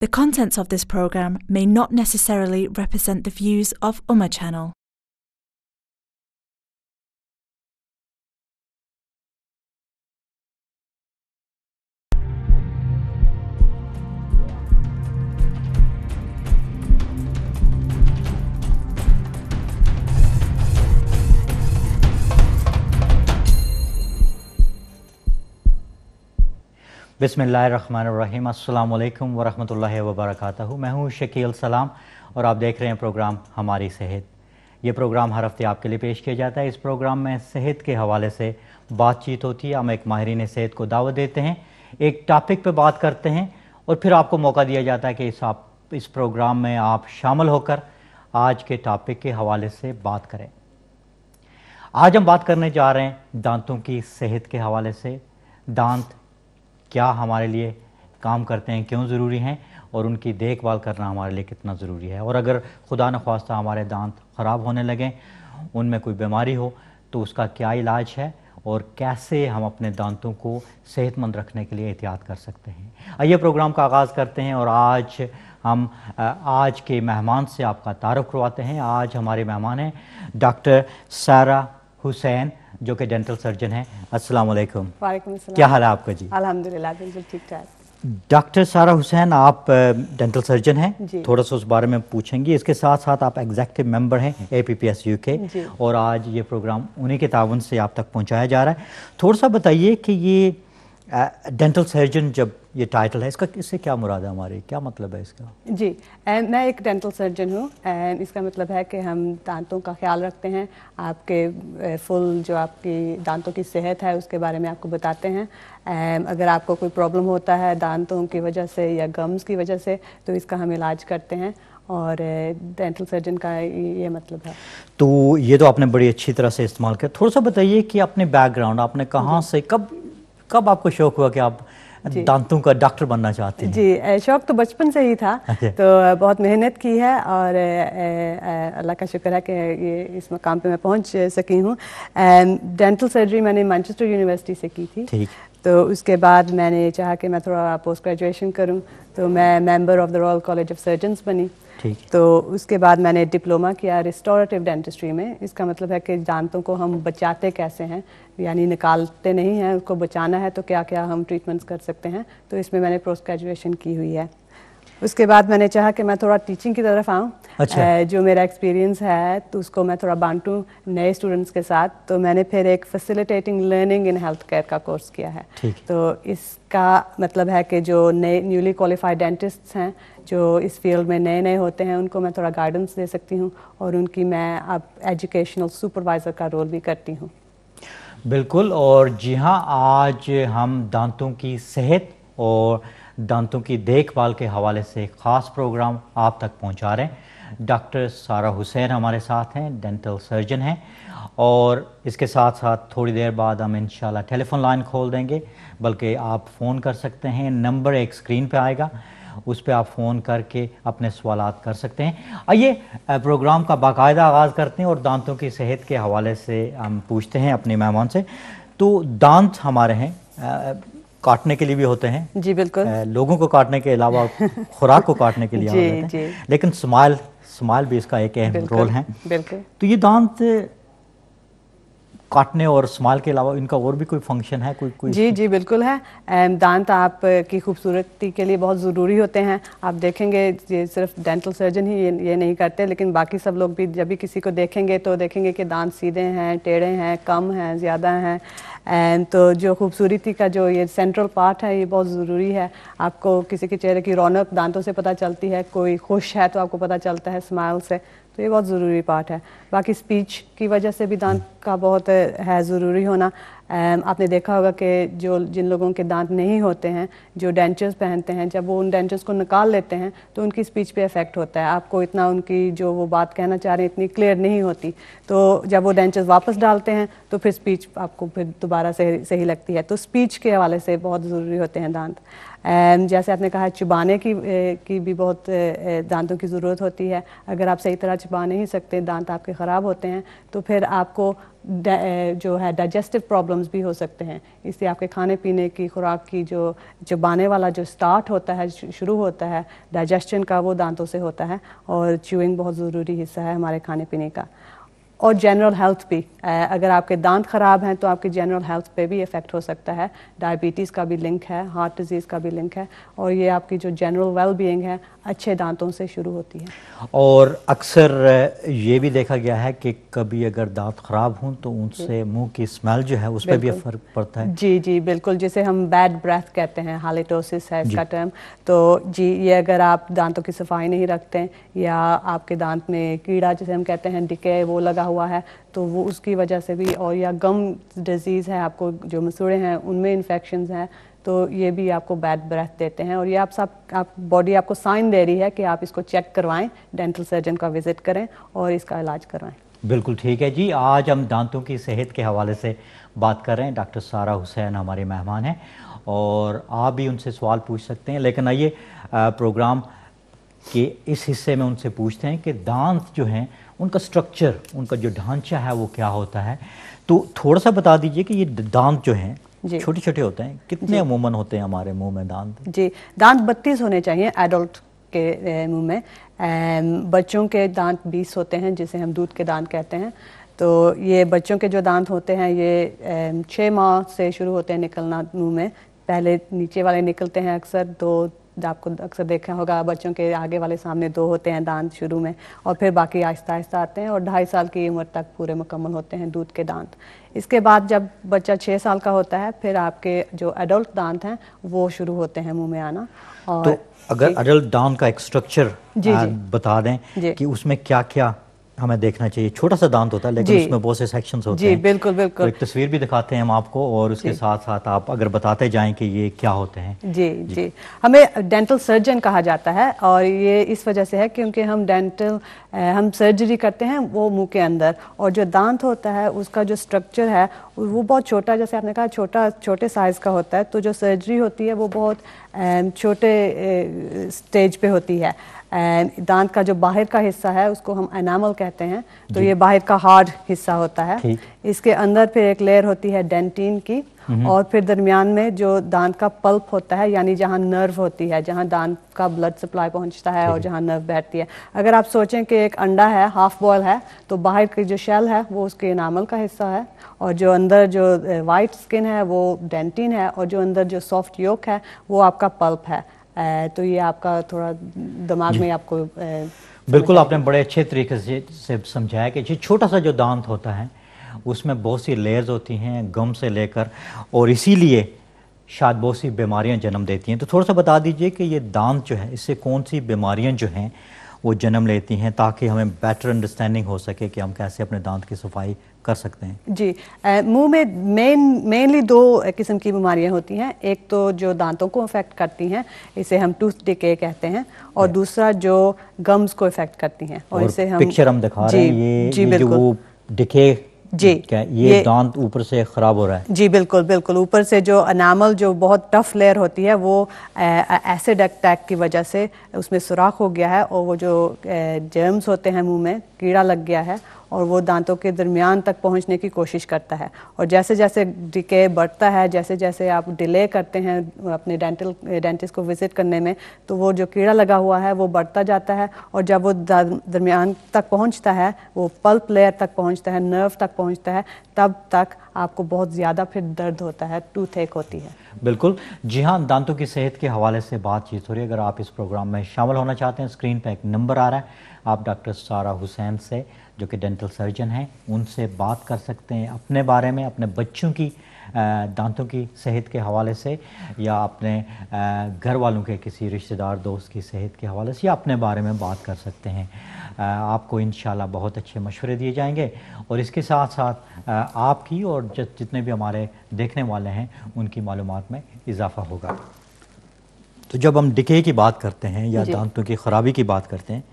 The contents of this program may not necessarily represent the views of Ummah Channel. बिस्मिल्लाहिर्रहमानिर्रहीम अस्सलामु अलैकुम वरहमतुल्लाहि वबरकातुहू। मैं हूँ शकील सलाम और आप देख रहे हैं प्रोग्राम हमारी सेहत। ये प्रोग्राम हर हफ्ते आपके लिए पेश किया जाता है। इस प्रोग्राम में सेहत के हवाले से बातचीत होती है। हम एक माहिरीन सेहत को दावत देते हैं, एक टॉपिक पे बात करते हैं और फिर आपको मौका दिया जाता है कि इस प्रोग्राम में आप शामिल होकर आज के टॉपिक के हवाले से बात करें। आज हम बात करने जा रहे हैं दांतों की सेहत के हवाले से। दांत क्या हमारे लिए काम करते हैं, क्यों ज़रूरी हैं और उनकी देखभाल करना हमारे लिए कितना ज़रूरी है, और अगर खुदा न ख्वास्ता हमारे दांत ख़राब होने लगें, उनमें कोई बीमारी हो तो उसका क्या इलाज है और कैसे हम अपने दांतों को सेहतमंद रखने के लिए एहतियात कर सकते हैं। आइए प्रोग्राम का आगाज़ करते हैं और आज हम आज के मेहमान से आपका तारुफ करवाते हैं। आज हमारे मेहमान हैं डॉक्टर सारा हुसैन जो कि डेंटल सर्जन हैं। अस्सलाम वालेकुम। वालेकुम अस्सलाम। क्या हाल है आपका जी? अल्हम्दुलिल्लाह बिल्कुल ठीक ठाक। डॉक्टर सारा हुसैन, आप डेंटल सर्जन हैं, जी। थोड़ा सा उस बारे में पूछेंगे। इसके साथ साथ आप एग्जीक्यूटिव मेंबर हैं APPS UK और आज ये प्रोग्राम उन्हीं के ताउन से आप तक पहुंचाया जा रहा है। थोड़ा सा बताइए कि ये डेंटल सर्जन जब ये टाइटल है, इससे क्या मुराद है हमारी, क्या मतलब है इसका? जी, मैं एक डेंटल सर्जन हूँ। इसका मतलब है कि हम दांतों का ख्याल रखते हैं, आपके फुल जो आपकी दांतों की सेहत है उसके बारे में आपको बताते हैं। अगर आपको कोई प्रॉब्लम होता है दांतों की वजह से या गम्स की वजह से तो इसका हम इलाज करते हैं और डेंटल सर्जन का ये मतलब है। तो ये तो आपने बड़ी अच्छी तरह से इस्तेमाल किया। थोड़ा सा बताइए कि अपने बैकग्राउंड, आपने कहाँ से कब आपको शौक हुआ कि आप दांतों का डॉक्टर बनना चाहते हैं? जी, शौक तो बचपन से ही था। तो बहुत मेहनत की है और अल्लाह का शुक्र है कि ये इस मकाम पे मैं पहुंच सकी हूँ। डेंटल सर्जरी मैंने मैनचेस्टर यूनिवर्सिटी से की थी। ठीक। तो उसके बाद मैंने चाहा कि मैं थोड़ा पोस्ट ग्रेजुएशन करूं, तो मैं member of the royal college of surgeons बनी। ठीक। तो उसके बाद मैंने डिप्लोमा किया रिस्टोरेटिव डेंटिस्ट्री में। इसका मतलब है कि दांतों को हम बचाते कैसे हैं, यानी निकालते नहीं हैं, उसको बचाना है तो क्या क्या हम ट्रीटमेंट्स कर सकते हैं। तो इसमें मैंने पोस्ट ग्रेजुएशन की हुई है। उसके बाद मैंने चाहा कि मैं थोड़ा टीचिंग की तरफ आऊँ। अच्छा। जो मेरा एक्सपीरियंस है तो उसको मैं थोड़ा बांटूँ नए स्टूडेंट्स के साथ। तो मैंने फिर एक facilitating learning in health care का कोर्स किया है। ठीक। तो इसका मतलब है कि जो नए न्यूली क्वालिफाइड डेंटिस्ट्स हैं जो इस फील्ड में नए होते हैं उनको मैं थोड़ा गाइडेंस दे सकती हूँ और उनकी मैं अब एजुकेशनल सुपरवाइज़र का रोल भी करती हूँ। बिल्कुल। और जी हाँ, आज हम दांतों की सेहत और दांतों की देखभाल के हवाले से एक ख़ास प्रोग्राम आप तक पहुंचा रहे हैं। डॉक्टर सारा हुसैन हमारे साथ हैं, डेंटल सर्जन हैं, और इसके साथ साथ थोड़ी देर बाद हम इंशाल्लाह टेलीफोन लाइन खोल देंगे, बल्कि आप फ़ोन कर सकते हैं। नंबर एक स्क्रीन पे आएगा, उस पर आप फ़ोन करके अपने सवालात कर सकते हैं। आइए प्रोग्राम का बाकायदा आगाज़ करते हैं और दांतों की सेहत के हवाले से हम पूछते हैं अपने मेहमान से। तो दांत हमारे हैं, काटने के लिए भी होते हैं। जी बिल्कुल। लोगों को काटने के अलावा खुराक को काटने के लिए होते हैं, लेकिन स्माइल भी इसका एक अहम रोल है। बिल्कुल। तो ये दांत काटने और स्माइल के अलावा इनका और भी कोई फंक्शन है? कोई जी बिल्कुल है। दांत आपकी खूबसूरती के लिए बहुत ज़रूरी होते हैं। आप देखेंगे ये सिर्फ डेंटल सर्जन ही ये नहीं करते, लेकिन बाकी सब लोग भी जब भी किसी को देखेंगे तो देखेंगे कि दांत सीधे हैं, टेढ़े हैं, कम हैं, ज़्यादा हैं। तो जो खूबसूरती का जो ये सेंट्रल पार्ट है ये बहुत ज़रूरी है। आपको किसी के चेहरे की रौनक दांतों से पता चलती है, कोई खुश है तो आपको पता चलता है स्माइल से। तो ये बहुत ज़रूरी पार्ट है। बाकी स्पीच की वजह से भी दांत का बहुत है ज़रूरी होना। आपने देखा होगा कि जिन लोगों के दांत नहीं होते हैं, जो डेंचर्स पहनते हैं, जब वो उन डेंचर्स को निकाल लेते हैं तो उनकी स्पीच पे इफ़ेक्ट होता है। आपको इतना उनकी जो वो बात कहना चाह रहे हैं इतनी क्लियर नहीं होती। तो जब वो डेंचर्स वापस डालते हैं तो फिर स्पीच आपको फिर दोबारा सही लगती है। तो स्पीच के हवाले से बहुत ज़रूरी होते हैं दांत। जैसे आपने कहा चबाने की भी बहुत दांतों की ज़रूरत होती है। अगर आप सही तरह चबा नहीं सकते, दांत आपके ख़राब होते हैं, तो फिर आपको जो है डाइजेस्टिव प्रॉब्लम्स भी हो सकते हैं। इससे आपके खाने पीने की खुराक की जो चबाने वाला जो स्टार्ट होता है, शुरू होता है डाइजेशन का, वो दांतों से होता है। और च्यूइंग बहुत ज़रूरी हिस्सा है हमारे खाने पीने का। और जनरल हेल्थ भी, अगर आपके दांत ख़राब हैं तो आपकी जनरल हेल्थ पे भी इफ़ेक्ट हो सकता है। डायबिटीज़ का भी लिंक है, हार्ट डिजीज़ का भी लिंक है, और ये आपकी जो जनरल वेल बीइंग है अच्छे दांतों से शुरू होती है। और अक्सर ये भी देखा गया है कि कभी अगर दांत ख़राब हों तो उनसे मुंह की स्मेल जो है उस पर भी फ़र्क पड़ता है। जी जी बिल्कुल, जिसे हम बैड ब्रेथ कहते हैं, हालिटोसिस है इसका टर्म। तो जी, ये अगर आप दांतों की सफाई नहीं रखते या आपके दांत में कीड़ा जिसे हम कहते हैं डिके वो लगा हुआ है, तो वो उसकी वजह से भी, और या गम डिजीज़ है, आपको जो मसूड़े हैं उनमें इन्फेक्शंस हैं, तो ये भी आपको बैड ब्रेथ देते हैं। और ये आप बॉडी आपको साइन दे रही है कि आप इसको चेक करवाएं, डेंटल सर्जन का विजिट करें और इसका इलाज करवाएं। बिल्कुल ठीक है जी। आज हम दांतों की सेहत के हवाले से बात कर रहे हैं। डॉक्टर सारा हुसैन हमारे मेहमान हैं और आप भी उनसे सवाल पूछ सकते हैं। लेकिन आइए प्रोग्राम के इस हिस्से में उनसे पूछते हैं कि दांत जो हैं उनका स्ट्रक्चर, उनका जो ढांचा है वो क्या होता है। तो थोड़ा सा बता दीजिए कि ये दांत जो हैं छोटे छोटे होते हैं, कितने अमूमन होते हैं हमारे मुंह में दांत? जी, दांत 32 होने चाहिए एडल्ट के मुंह में। बच्चों के दांत 20 होते हैं, जिसे हम दूध के दांत कहते हैं। तो ये बच्चों के जो दांत होते हैं ये 6 माह से शुरू होते हैं निकलना मुंह में। पहले नीचे वाले निकलते हैं अक्सर, दो आपको अक्सर देखा होगा बच्चों के आगे वाले सामने 2 होते हैं दांत शुरू में, और फिर बाकी आहिस्ता आहिस्ता आते हैं, और 2.5 साल की उम्र तक पूरे मुकम्मल होते हैं दूध के दांत। इसके बाद जब बच्चा 6 साल का होता है, फिर आपके जो एडल्ट दांत हैं वो शुरू होते हैं मुंह में आना। और तो अगर एडल्ट दांत का एक स्ट्रक्चर बता दें कि उसमें क्या क्या हमें देखना चाहिए। छोटा सा दांत होता है लेकिन उसमें बहुत से सेक्शंस होते हैं। जी बिल्कुल बिल्कुल। तो एक तस्वीर भी दिखाते हैं हम आपको, और उसके साथ साथ आप अगर बताते जाएं कि ये क्या होते हैं। जी जी, हमें डेंटल सर्जन कहा जाता है, और ये इस वजह से है क्योंकि हम सर्जरी करते हैं वो मुंह के अंदर, और जो दांत होता है उसका जो स्ट्रक्चर है वो बहुत छोटा, जैसे आपने कहा छोटे साइज़ का होता है। तो जो सर्जरी होती है वो बहुत छोटे स्टेज पे होती है। दांत का जो बाहर का हिस्सा है उसको हम एनामल कहते हैं। तो ये बाहर का हार्ड हिस्सा होता है। इसके अंदर फिर एक लेयर होती है डेंटिन की, और फिर दरमियान में जो दांत का पल्प होता है, यानी जहाँ नर्व होती है, जहाँ दांत का ब्लड सप्लाई पहुँचता है और जहाँ नर्व बैठती है। अगर आप सोचें कि एक अंडा है, हाफ बॉयल है, तो बाहर की जो शेल है वो उसके एनामल का हिस्सा है, और जो अंदर जो वाइट स्किन है वो डेंटिन है, और जो अंदर जो सॉफ्ट योक है वो आपका पल्प है। तो ये आपका थोड़ा दिमाग में आपको बिल्कुल आपने बड़े अच्छे तरीके से समझाया कि जी छोटा सा जो दांत होता है उसमें बहुत सी लेयर्स होती हैं, गम से लेकर, और इसीलिए शायद बहुत सी बीमारियां जन्म देती हैं। तो थोड़ा सा बता दीजिए कि ये दांत जो है इससे कौन सी बीमारियां जो हैं वो जन्म लेती हैं, ताकि हमें बेटर अंडरस्टैंडिंग हो सके कि हम कैसे अपने दांत की सफाई कर सकते हैं। जी, मुंह में मेनली 2 किस्म की बीमारियां होती हैं। एक तो जो दांतों को इफेक्ट करती हैं, इसे हम टूथ डिके कहते हैं, और दूसरा जो गम्स को इफेक्ट करती हैं, और इसे हम पिक्चर हम दिखा रहे हैं। ये जो वो डिके जी क्या ये दांत ऊपर से खराब हो रहा है? जी बिल्कुल बिल्कुल, ऊपर से जो एनामल जो बहुत टफ लेयर होती है वो एसिड अटैक की वजह से उसमें सुराख हो गया है, और वो जो जर्म्स होते हैं मुंह में, कीड़ा लग गया है, और वो दांतों के दरमियान तक पहुंचने की कोशिश करता है। और जैसे जैसे डिके बढ़ता है, जैसे जैसे आप डिले करते हैं अपने डेंटिस्ट को विजिट करने में, तो वो जो कीड़ा लगा हुआ है वो बढ़ता जाता है, और जब वो दरमियान तक पहुंचता है, वो पल्प लेयर तक पहुंचता है, नर्व तक पहुंचता है, तब तक आपको बहुत ज़्यादा फिर दर्द होता है, टूथ एक होती है। बिल्कुल जी हाँ, दांतों की सेहत के हवाले से बातचीत हो रही है। अगर आप इस प्रोग्राम में शामिल होना चाहते हैं, स्क्रीन पर एक नंबर आ रहा है, आप डॉक्टर सारा हुसैन से, जो कि डेंटल सर्जन हैं, उनसे बात कर सकते हैं अपने बारे में, अपने बच्चों की दांतों की सेहत के हवाले से, या अपने घर वालों के किसी रिश्तेदार दोस्त की सेहत के हवाले से, या अपने बारे में बात कर सकते हैं। आपको इंशाल्लाह बहुत अच्छे मशवरे दिए जाएंगे, और इसके साथ साथ आपकी और जितने भी हमारे देखने वाले हैं उनकी मालूमात में इजाफा होगा। तो जब हम डिके की बात करते हैं या दांतों की ख़राबी की बात करते हैं,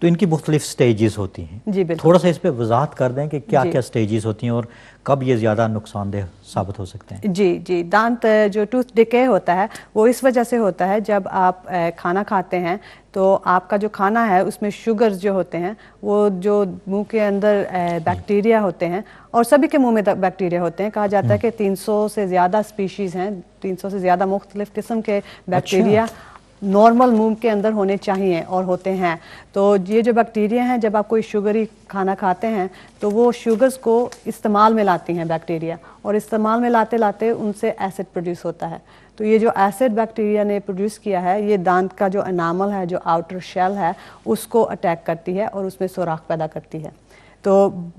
تو इनकी मुख्तलिफ स्टेजेस होती हैं, जी बिल्कुल। थोड़ा सा इस पे वजाहत कर दें कि क्या क्या स्टेजेस होती हैं और कब ये ज़्यादा नुकसानदेह साबित हो सकते हैं। जी जी, दांत जो टूथ डिके होता है वो इस वजह से होता है, जब आप खाना खाते हैं तो आपका जो खाना है उसमें शुगर्स जो होते हैं वो जो मुंह के अंदर बैक्टीरिया होते हैं, और सभी के मुंह में बैक्टीरिया होते हैं, कहा जाता है कि 300 से ज़्यादा स्पीशीज़ हैं, 300 से ज़्यादा मुख्तलिफ किस्म के बैक्टीरिया नॉर्मल मुंह के अंदर होने चाहिए और होते हैं। तो ये जो बैक्टीरिया हैं, जब आप कोई शुगरी खाना खाते हैं तो वो शुगर्स को इस्तेमाल में लाती हैं बैक्टीरिया, और इस्तेमाल में लाते लाते उनसे एसिड प्रोड्यूस होता है। तो ये जो एसिड बैक्टीरिया ने प्रोड्यूस किया है, ये दांत का जो एनामल है, जो आउटर शेल है, उसको अटैक करती है और उसमें सुराख पैदा करती है। तो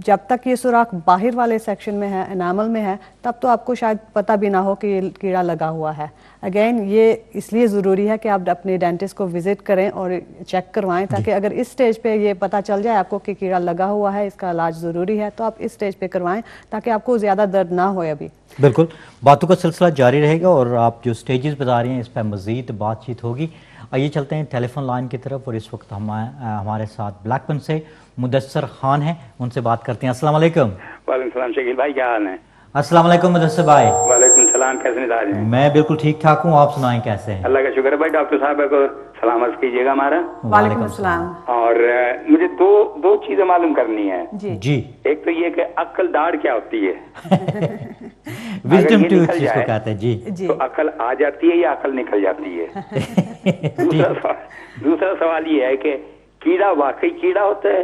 जब तक ये सुराख बाहर वाले सेक्शन में है, एनामल में है, तब तो आपको शायद पता भी ना हो कि ये कीड़ा लगा हुआ है। अगेन ये इसलिए ज़रूरी है कि आप अपने डेंटिस्ट को विज़िट करें और चेक करवाएं, ताकि अगर इस स्टेज पे ये पता चल जाए आपको कि कीड़ा लगा हुआ है, इसका इलाज ज़रूरी है, तो आप इस स्टेज पे करवाएं ताकि आपको ज़्यादा दर्द ना हो। अभी बिल्कुल, बातों का सिलसिला जारी रहेगा और आप जो स्टेजेस बता रही हैं इस पर मज़ीद बातचीत होगी। आइए चलते हैं टेलीफोन लाइन की तरफ, और इस वक्त हमारे साथ ब्लैकबर्न से मुदस्सर खान हैं, उनसे बात करते हैं। अस्सलाम वालेकुम। वालेकुम सलाम शकील भाई, क्या हाल है? अस्सलाम वालेकुम मुदस्सर भाई। वालेकुम सलाम, कैसे मिजाज हैं? मैं बिल्कुल ठीक ठाक हूँ, आप सुनाएं कैसे हैं? अल्लाह का शुक्र है भाई। डॉक्टर साहब को सलाम अर्ज कीजिएगा हमारा। वालेकुम अस्सलाम। और मुझे दो चीजें मालूम करनी है जी। एक तो ये कि अक्ल दाढ़ क्या होती है? विजडम टूथ जिसको कहते हैं। जी। तो अक्ल आ जाती है या अक्ल निकल जाती है? दूसरा सवाल ये है कि कीड़ा वाकई कीड़ा होता है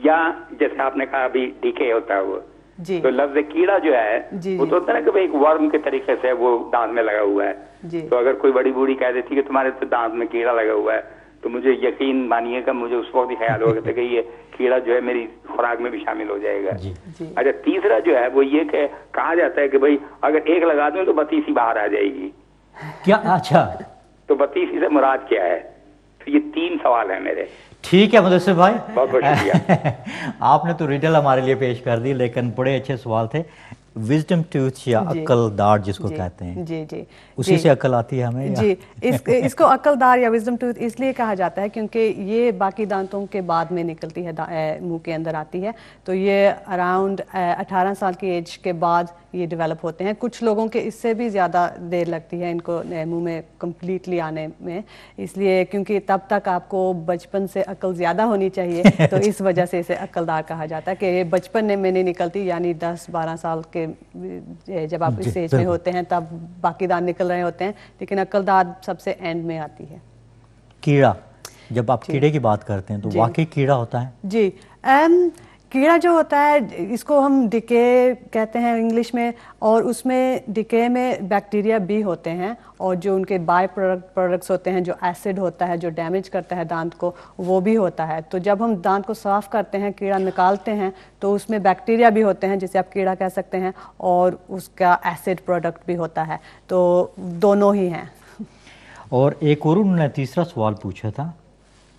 या जैसे आपने कहा अभी डीके होता है वो? जी। तो लफ्ज कीड़ा जो है वो तो होता है ना कि भाई एक वर्म के तरीके से वो दांत में लगा हुआ है। जी। तो अगर कोई बड़ी बूढ़ी कह देती कि तुम्हारे तो दांत में कीड़ा लगा हुआ है, तो मुझे यकीन मानिएगा मुझे उस वक्त ही ख्याल होगा था कि ये कीड़ा जो है मेरी खुराक में भी शामिल हो जाएगा। जी। अच्छा, तीसरा जो है वो ये कि कहा जाता है कि भाई अगर एक लगा दूं तो बत्तीसी बाहर आ जाएगी। क्या? अच्छा, तो बत्तीसी से मुराद क्या है? तो ये 3 सवाल है मेरे। ठीक है मुदस्सिर भाई, बहुत बहुत शुक्रिया। आपने तो रिडल हमारे लिए पेश कर दी, लेकिन बड़े अच्छे सवाल थे। विजडम टूथ या अक्लदार जिसको कहते हैं, जी जी, उसी से अक्ल आती है हमें जी। इसको अक्लदार या विजडम टूथ इसलिए कहा जाता है क्योंकि ये बाकी दांतों के बाद में निकलती है, मुंह के अंदर आती है। तो ये अराउंड 18 साल की एज के बाद ये डेवलप होते हैं। कुछ लोगों के इससे भी ज़्यादा देर लगती है इनको मुंह में कम्प्लीटली आने में, इसलिए क्योंकि तब तक आपको बचपन से अक्ल ज़्यादा होनी चाहिए, तो इस वजह से इसे अक्लदार कहा जाता है कि ये बचपन में नहीं निकलती, यानी 10-12 साल के जब आप इस एज में होते हैं तब बाकी दांत निकल रहे होते हैं, लेकिन अक्लदार सबसे एंड में आती है। कीड़ा, जब आप कीड़े की बात करते हैं तो वाकई कीड़ा होता है? जी। कीड़ा जो होता है इसको हम डिके कहते हैं इंग्लिश में, और उसमें डिके में बैक्टीरिया भी होते हैं, और जो उनके बाय प्रोडक्ट्स होते हैं, जो एसिड होता है जो डैमेज करता है दांत को, वो भी होता है। तो जब हम दांत को साफ़ करते हैं, कीड़ा निकालते हैं, तो उसमें बैक्टीरिया भी होते हैं जिसे आप कीड़ा कह सकते हैं, और उसका एसिड प्रोडक्ट भी होता है, तो दोनों ही हैं। और एक और उन्होंने तीसरा सवाल पूछा था,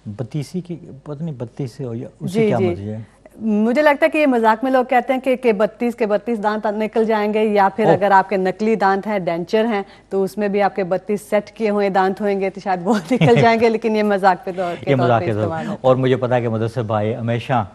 बत्तीसी की, पता नहीं 32 से हो या उससे क्या मतलब है? मुझे लगता है कि ये मजाक में लोग कहते हैं कि 32 के 32 दांत निकल जाएंगे, या फिर अगर आपके नकली दांत हैं, डेंचर हैं, तो उसमें भी आपके 32 सेट किए हुए दांत होंगे तो शायद वो निकल जाएंगे, लेकिन ये मजाक पे तौर पे। और मुझे पता है कि मुदस्सिर भाई हमेशा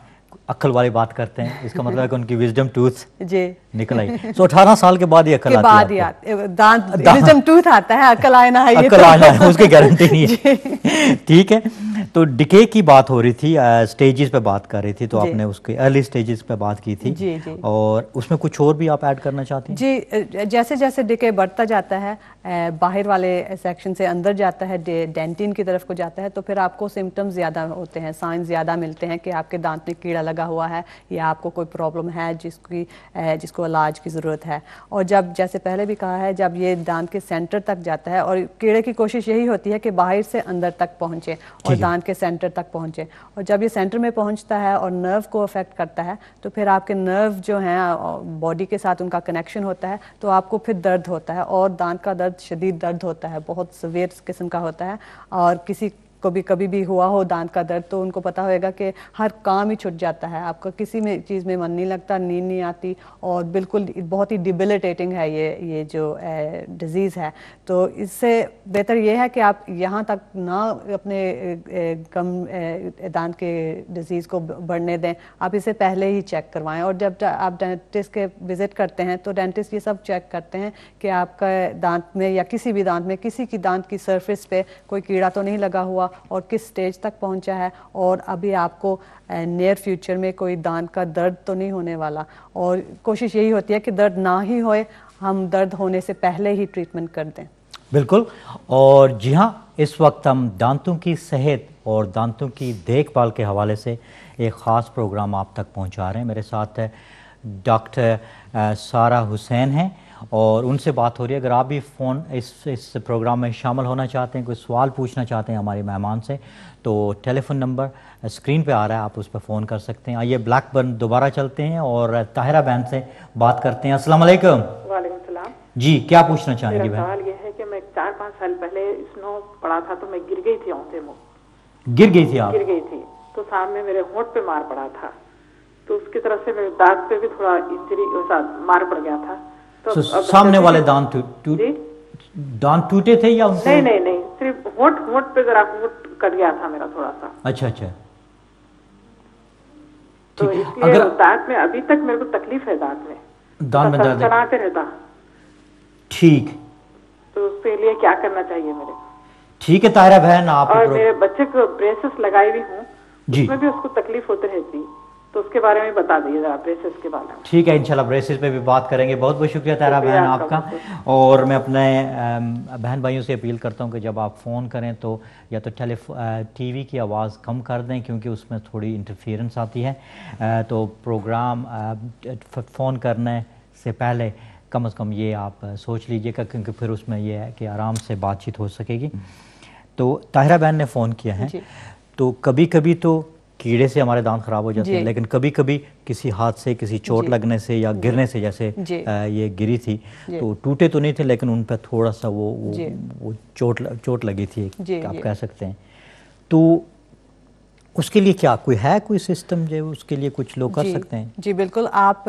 अक्ल वाली बात करते हैं, इसका मतलब है कि उनकी विजडम टूथ जी निकल आई। तो 18 साल के बाद ये अक्ल आती है, दांत विजडम टूथ आता है, अक्ल आए ना है, अक्ल आना है उसकी गारंटी नहीं है। ठीक है, तो डिके की बात हो रही थी, स्टेजेस पे बात कर रही थी, तो आपने उसके अर्ली स्टेजेस पे बात की थी। जी जी। और उसमें कुछ और भी आप ऐड करना चाहती हैं? जी, जैसे जैसे डिके बढ़ता जाता है, बाहर वाले सेक्शन से अंदर जाता है, डेंटिन की तरफ को जाता है, तो फिर आपको सिम्टम्स ज़्यादा होते हैं, साइन ज़्यादा मिलते हैं कि आपके दांत में कीड़ा लगा हुआ है या आपको कोई प्रॉब्लम है जिसको इलाज की ज़रूरत है। और जब, जैसे पहले भी कहा है, जब ये दांत के सेंटर तक जाता है, और कीड़े की कोशिश यही होती है कि बाहर से अंदर तक पहुँचे और दांत के सेंटर तक पहुँचे, और जब ये सेंटर में पहुँचता है और नर्व को अफेक्ट करता है, तो फिर आपके नर्व जो हैं बॉडी के साथ उनका कनेक्शन होता है, तो आपको फिर दर्द होता है, और दांत का दर्द शदीद दर्द होता है, बहुत सवेर किस्म का होता है, और किसी जिसको भी कभी भी हुआ हो दांत का दर्द, तो उनको पता होगा कि हर काम ही छूट जाता है, आपका किसी में चीज़ में मन नहीं लगता, नींद नहीं आती, और बिल्कुल बहुत ही डिबिलिटेटिंग है ये जो डिज़ीज़ है। तो इससे बेहतर ये है कि आप यहाँ तक ना अपने कम दांत के डिज़ीज़ को बढ़ने दें, आप इसे पहले ही चेक करवाएं। और जब आप डेंटिस्ट के विज़िट करते हैं तो डेंटिस्ट ये सब चेक करते हैं कि आपका दांत में या किसी भी दांत में किसी की दांत की सरफेस पे कोई कीड़ा तो नहीं लगा हुआ, और किस स्टेज तक पहुंचा है, और अभी आपको नियर फ्यूचर में कोई दांत का दर्द तो नहीं होने वाला। और कोशिश यही होती है कि दर्द ना ही होए, हम दर्द होने से पहले ही ट्रीटमेंट कर दें। बिल्कुल। और जी हाँ, इस वक्त हम दांतों की सेहत और दांतों की देखभाल के हवाले से एक ख़ास प्रोग्राम आप तक पहुंचा रहे हैं। मेरे साथ डॉक्टर सारा हुसैन हैं और उनसे बात हो रही है। अगर आप भी फ़ोन इस प्रोग्राम में शामिल होना चाहते हैं, कोई सवाल पूछना चाहते हैं हमारे मेहमान से, तो टेलीफोन नंबर स्क्रीन पे आ रहा है, आप उस पर फ़ोन कर सकते हैं। आइए ब्लैक बटन दोबारा चलते हैं और ताहिरा बहन से बात करते हैं। अस्सलाम वालेकुम। वालेकुम सलाम जी, क्या पूछना चाहेंगी मेरा बहन? सवाल ये है कि मैं 4-5 साल पहले स्नो पड़ा था तो मैं गिर गई थी, औंधे मुँह गिर गई थी आप? गिर गई थी, तो सामने मेरे होंठ पे मार पड़ा था, तो उसकी तरफ से मेरे दांत पे भी थोड़ा इंजरी मार पड़ गया था। तो सामने वाले दांत दांत टूटे थे या उनसे? नहीं, सिर्फ होंठ पे जरा होंठ कट गया था मेरा थोड़ा सा। अच्छा। तो इसलिए दांत में अभी तक मेरे को तकलीफ है, दांत में दर्द चलाते रहता। ठीक, तो उसके लिए क्या करना चाहिए मेरे? ठीक है ताहिरा बहन, आप और मेरे बच्चे को ब्रेसेस लगाई हुई हूँ, उसमें भी उसको तकलीफ होती रहती, तो उसके बारे में बता दीजिए जरा, ब्रेसेस के बारे में। ठीक है, इंशाल्लाह ब्रेसेस पे भी बात करेंगे। बहुत बहुत शुक्रिया ताहिरा बहन आपका। और मैं अपने बहन भाइयों से अपील करता हूँ कि जब आप फ़ोन करें तो या तो टीवी की आवाज़ कम कर दें, क्योंकि उसमें थोड़ी इंटरफेरेंस आती है। तो प्रोग्राम फ़ोन करने से पहले कम से कम ये आप सोच लीजिएगा, क्योंकि फिर उसमें ये है कि आराम से बातचीत हो सकेगी। तो ताहिरा बहन ने फ़ोन किया है, तो कभी कभी तो कीड़े से हमारे दांत ख़राब हो जाते हैं, लेकिन कभी कभी किसी हाथ से, किसी चोट लगने से या गिरने से, जैसे ये गिरी थी, तो टूटे तो नहीं थे लेकिन उन पर थोड़ा सा वो चोट लगी थी, आप कह सकते हैं। तो उसके लिए क्या कोई सिस्टम जो उसके लिए कुछ लोग कर सकते हैं? जी बिल्कुल। आप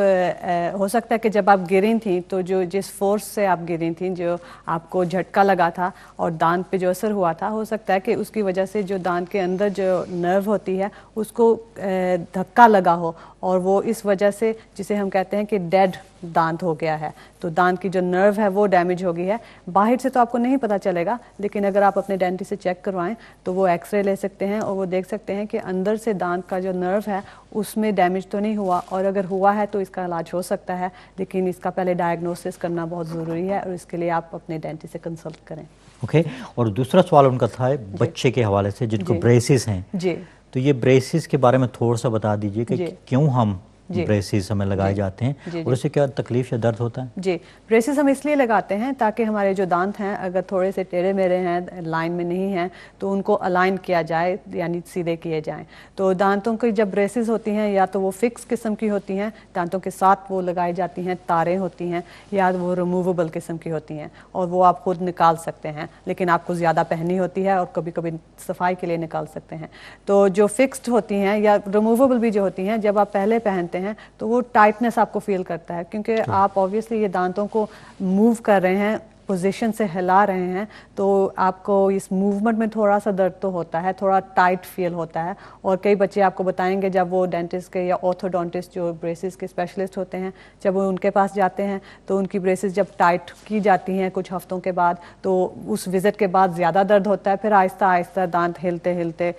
हो सकता है कि जब आप गिरी थी तो जिस फोर्स से आप गिरी थी, जो आपको झटका लगा था और दांत पे जो असर हुआ था, हो सकता है कि उसकी वजह से जो दांत के अंदर जो नर्व होती है उसको धक्का लगा हो, और वो इस वजह से, जिसे हम कहते हैं कि डेड दांत हो गया है, तो दांत की जो नर्व है वो डैमेज हो गई है। बाहर से तो आपको नहीं पता चलेगा, लेकिन अगर आप अपने डेंटिस्ट से चेक करवाएं तो वो एक्सरे ले सकते हैं और वो देख सकते हैं कि अंदर से दांत का जो नर्व है उसमें डैमेज तो नहीं हुआ, और अगर हुआ है तो इसका इलाज हो सकता है, लेकिन इसका पहले डायग्नोसिस करना बहुत ज़रूरी है, और इसके लिए आप अपने डेंटिस्ट से कंसल्ट करें। ओके। और दूसरा सवाल उनका था बच्चे के हवाले से जिनको ब्रेसेस हैं, जी, तो ये ब्रेसेस के बारे में थोड़ा सा बता दीजिए कि क्यों हम ब्रेसेस हमें लगाए जाते हैं और उससे क्या तकलीफ या दर्द होता है? जी, ब्रेसेस हम इसलिए लगाते हैं ताकि हमारे जो दांत हैं अगर थोड़े से टेढ़े मेढ़े हैं, लाइन में नहीं हैं, तो उनको अलाइन किया जाए, यानी सीधे किए जाएं। तो दांतों की जब ब्रेसेस होती हैं, या तो वो फिक्स किस्म की होती हैं, दांतों के साथ वो लगाई जाती हैं, तारें होती हैं, या वो रिमूवेबल किस्म की होती हैं और वो आप खुद निकाल सकते हैं, लेकिन आपको ज़्यादा पहननी होती है और कभी कभी सफाई के लिए निकाल सकते हैं। तो जो फिक्स्ड होती हैं या रिमूवेबल भी जो होती हैं, जब आप पहले पहनते हैं तो वो टाइटनेस आपको फील करता है, क्योंकि आप ऑब्वियसली ये दांतों को मूव कर रहे हैं, पोजीशन से हिला रहे हैं, तो आपको इस मूवमेंट में थोड़ा सा दर्द तो होता है, थोड़ा टाइट फील होता है। और कई बच्चे आपको बताएंगे जब वो डेंटिस्ट के या ऑर्थोडोंटिस्ट जो ब्रेसेस के स्पेशलिस्ट होते हैं, जब वो उनके पास जाते हैं तो उनकी ब्रेसेस जब टाइट की जाती हैं कुछ हफ्तों के बाद, तो उस विजिट के बाद ज़्यादा दर्द होता है, फिर आहिस्ता आहिस्ता दांत हिलते हिलते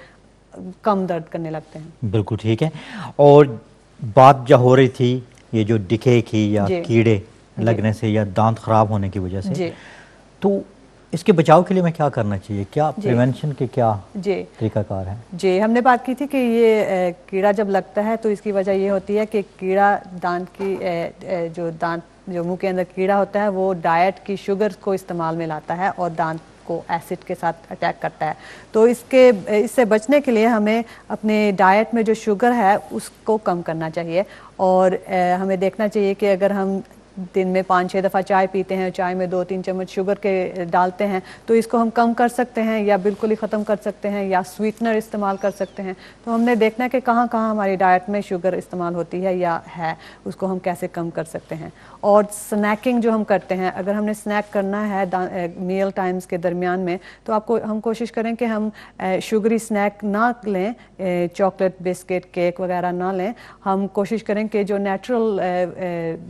कम दर्द करने लगते हैं। बिल्कुल ठीक है। और बात जो हो रही थी ये जो डिके की या कीड़े लगने से या दांत खराब होने की वजह से, तो इसके बचाव के लिए मैं क्या करना चाहिए? क्या प्रिवेंशन के क्या तरीकाकार है? जी, हमने बात की थी कि ये कीड़ा जब लगता है तो इसकी वजह ये होती है कि कीड़ा दांत की जो मुंह के अंदर कीड़ा होता है वो डाइट की शुगर को इस्तेमाल में लाता है और दांत को एसिड के साथ अटैक करता है। तो इससे बचने के लिए हमें अपने डाइट में जो शुगर है उसको कम करना चाहिए, और हमें देखना चाहिए कि अगर हम दिन में 5-6 दफ़ा चाय पीते हैं, चाय में 2-3 चम्मच शुगर के डालते हैं, तो इसको हम कम कर सकते हैं या बिल्कुल ही ख़त्म कर सकते हैं या स्वीटनर इस्तेमाल कर सकते हैं। तो हमने देखना है कि कहाँ कहाँ हमारी डाइट में शुगर इस्तेमाल होती है या है, उसको हम कैसे कम कर सकते हैं। और स्नैकिंग जो हम करते हैं, अगर हमने स्नैक करना है मील टाइम्स के दरमियान में, तो हम कोशिश करें कि हम शुगरी स्नैक ना लें, चॉकलेट, बिस्किट, केक वगैरह ना लें। हम कोशिश करें कि जो नेचुरल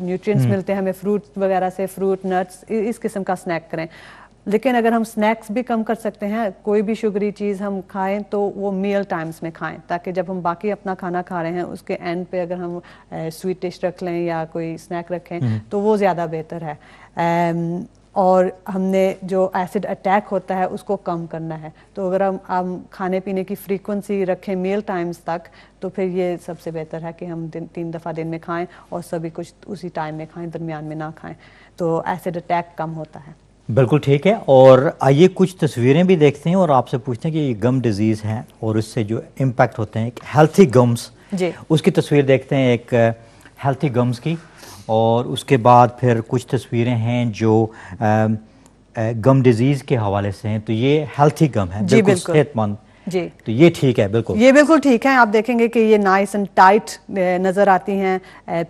न्यूट्रिएंट्स मिलते हैं हमें फ्रूट वगैरह से, फ्रूट, नट्स, इस किस्म का स्नैक करें। लेकिन अगर हम स्नैक्स भी कम कर सकते हैं, कोई भी शुगरी चीज़ हम खाएं तो वो मील टाइम्स में खाएं, ताकि जब हम बाकी अपना खाना खा रहे हैं उसके एंड पे अगर हम स्वीट डिश रख लें या कोई स्नैक रखें तो वो ज़्यादा बेहतर है। और हमने जो एसिड अटैक होता है उसको कम करना है। तो अगर हम खाने पीने की फ्रीक्वेंसी रखें मील टाइम्स तक, तो फिर ये सबसे बेहतर है कि हम 3 दफ़ा दिन में खाएं और सभी कुछ उसी टाइम में खाएं, दरमियान में ना खाएं, तो एसिड अटैक कम होता है। बिल्कुल ठीक है। और आइए कुछ तस्वीरें भी देखते हैं और आपसे पूछते हैं कि ये गम डिजीज़ है और उससे जो इम्पैक्ट होते हैं, हेल्थी गम्स, जी उसकी तस्वीर देखते हैं, एक हेल्थी गम्स की, और उसके बाद फिर कुछ तस्वीरें हैं जो गम डिजीज़ के हवाले से हैं। तो ये हेल्थी गम है, बिल्कुल सेहतमंद, जी, तो ये ठीक है, बिल्कुल ये बिल्कुल ठीक है। आप देखेंगे कि ये नाइस एंड टाइट नज़र आती हैं,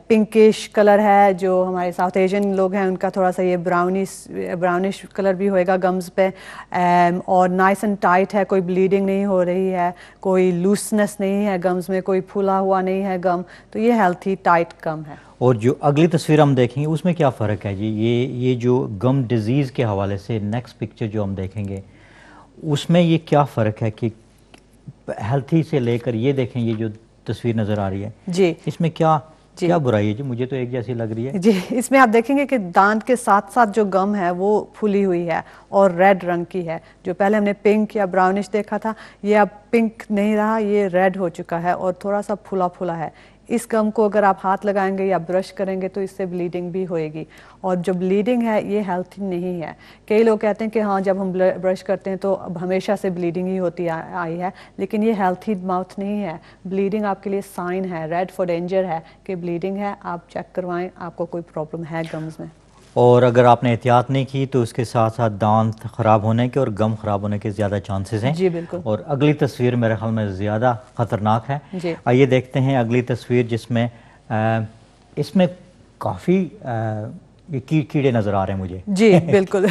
पिंकिश कलर है, जो हमारे साउथ एशियन लोग हैं उनका थोड़ा सा ये ब्राउनिश कलर भी होएगा गम्स पे, और नाइस एंड टाइट है, कोई ब्लीडिंग नहीं हो रही है, कोई लूसनेस नहीं है गम्स में, कोई फूला हुआ नहीं है गम, तो ये हेल्थी टाइट गम है। और जो अगली तस्वीर हम देखेंगे उसमें क्या फ़र्क है जी? ये जो गम डिजीज़ के हवाले से नेक्स्ट पिक्चर जो हम देखेंगे उसमें ये क्या फ़र्क है कि हेल्थी से लेकर, ये देखें ये जो तस्वीर नज़र आ रही है जी, इसमें क्या बुराई है जी? मुझे तो एक जैसी लग रही है जी। इसमें आप देखेंगे कि दांत के साथ साथ जो गम है वो फूली हुई है और रेड रंग की है। जो पहले हमने पिंक या ब्राउनिश देखा था, ये अब पिंक नहीं रहा, ये रेड हो चुका है और थोड़ा सा फूला फूला है। इस गम को अगर आप हाथ लगाएंगे या ब्रश करेंगे तो इससे ब्लीडिंग भी होएगी, और जो ब्लीडिंग है ये हेल्थी नहीं है। कई लोग कहते हैं कि हाँ जब हम ब्रश करते हैं तो अब हमेशा से ब्लीडिंग ही होती आई है, लेकिन ये हेल्थी माउथ नहीं है। ब्लीडिंग आपके लिए साइन है, रेड फॉर डेंजर है कि ब्लीडिंग है, आप चेक करवाएं, आपको कोई प्रॉब्लम है गम्स में। और अगर आपने एहतियात नहीं की तो उसके साथ साथ दांत ख़राब होने के और गम ख़राब होने के ज़्यादा चांसेस हैं। जी बिल्कुल। और अगली तस्वीर मेरे ख्याल में ज़्यादा ख़तरनाक है। आइए देखते हैं अगली तस्वीर, जिसमें इसमें काफ़ी ये कीड़े नज़र आ रहे हैं मुझे। जी बिल्कुल।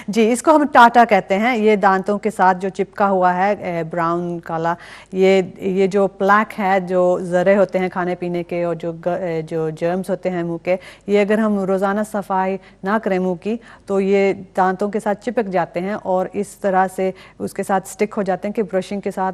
जी, इसको हम टाटा कहते हैं। ये दांतों के साथ जो चिपका हुआ है ब्राउन काला, ये जो प्लैक है, जो ज़रे होते हैं खाने पीने के और जो जर्म्स होते हैं मुंह के, ये अगर हम रोज़ाना सफाई ना करें मुंह की तो ये दांतों के साथ चिपक जाते हैं और इस तरह से उसके साथ स्टिक हो जाते हैं कि ब्रशिंग के साथ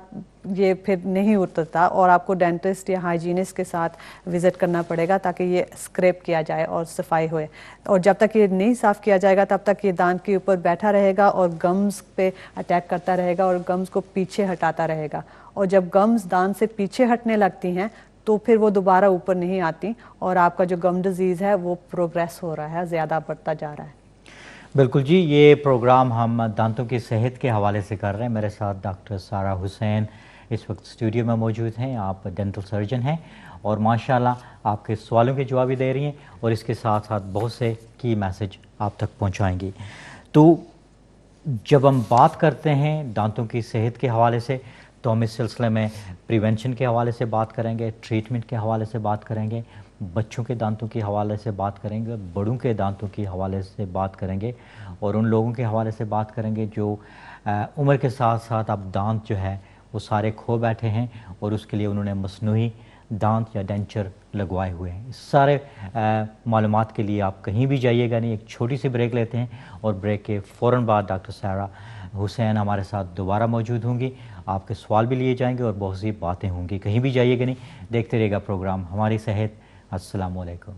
ये फिर नहीं उतरता और आपको डेंटिस्ट या हाइजीनिस्ट के साथ विज़िट करना पड़ेगा ताकि ये स्क्रैप किया जाए और सफाई होए। और जब तक ये नहीं साफ़ किया जाएगा तब तक ये दांत के ऊपर बैठा रहेगा और गम्स पे अटैक करता रहेगा और गम्स को पीछे हटाता रहेगा। और जब गम्स दांत से पीछे हटने लगती हैं तो फिर वो दोबारा ऊपर नहीं आती और आपका जो गम डिजीज़ है वो प्रोग्रेस हो रहा है, ज़्यादा बढ़ता जा रहा है। बिल्कुल जी, ये प्रोग्राम हम दांतों की सेहत के हवाले से कर रहे हैं। मेरे साथ डॉक्टर सारा हुसैन इस वक्त स्टूडियो में मौजूद हैं। आप डेंटल सर्जन हैं और माशाल्लाह आपके सवालों के जवाब भी दे रही हैं और इसके साथ साथ बहुत से की मैसेज आप तक पहुंचाएंगी। तो जब हम बात करते हैं दांतों की सेहत के हवाले से तो हम इस सिलसिले में प्रिवेंशन के हवाले से बात करेंगे, ट्रीटमेंट के हवाले से बात करेंगे, बच्चों के दांतों के हवाले से बात करेंगे, बड़ों के दांतों के हवाले से बात करेंगे और उन लोगों के हवाले से बात करेंगे जो उम्र के साथ साथ अब दांत जो है वो सारे खो बैठे हैं और उसके लिए उन्होंने मसनूई दांत या डेंचर लगवाए हुए हैं। इस सारे मालूमात के लिए आप कहीं भी जाइएगा नहीं। एक छोटी सी ब्रेक लेते हैं और ब्रेक के फ़ौरन बाद डॉक्टर सारा हुसैन हमारे साथ दोबारा मौजूद होंगी। आपके सवाल भी लिए जाएंगे और बहुत सी बातें होंगी। कहीं भी जाइएगा नहीं, देखते रहिएगा प्रोग्राम हमारी सेहत। अस्सलामु अलैकुम।